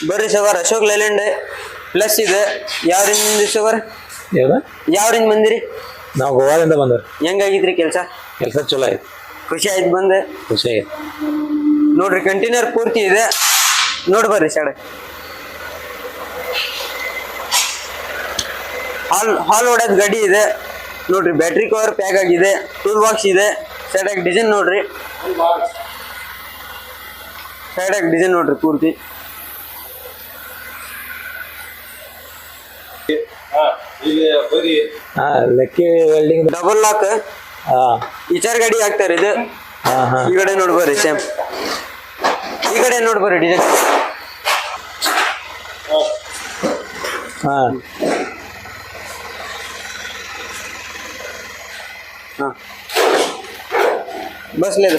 ಬರ್ರಿ ಸವರ್ Ashok Leyland plus ಇದೆ. ಯಾವ ರೇಂಜ್ ಸವರ್? ಯಾವ ರೇಂಜ್ ಬಂದಿರಿ? ನಾವು ಗೋವಾದಿಂದ ಬಂದವ್ರಿ. ಹೆಂಗಾಗಿದ್ರಿ ಕೆಲಸ ಚಲೋ ಆಯ್ತು. ಖುಷಿ ಆಯ್ತು ಬಂದೆ. ಖುಷಿ ಆಯ್ತು ನೋಡ್ರಿ ಕಂಟೈನರ್ ಪೂರ್ತಿ ಇದೆ. ನೋಡಿ ಬರ್ರಿ ಸೈಡ್ ಹಾಲ್ ಹೊಡೆದ್ ಗಾಡಿ ಇದೆ ನೋಡ್ರಿ. ಬ್ಯಾಟ್ರಿ ಕವರ್ ಪ್ಯಾಕ್ ಆಗಿದೆ. ಟೂಲ್ ಬಾಕ್ಸ್ ಇದೆ. ಸೈಡಾಗಿ ಡಿಸೈನ್ ನೋಡ್ರಿ. ಸೈಡಾಗಿ ಡಿಸೈನ್ ನೋಡ್ರಿ ಪೂರ್ತಿ. ಲೆಕ್ಕಿ ವೆಲ್ಡಿಂಗ್ ಡಬಲ್ ಲಾಕ್ ಈಚಾರ್ ಗಾಡಿ ಹಾಕ್ತಾರೆ ಇದು. ಈ ಕಡೆ ನೋಡ್ಬರ್ರಿ ಸೇಮ್. ಈ ಕಡೆ ನೋಡ್ಬರ್ರಿ ಡಿಸೈನ್. ಬಸ್ లేదు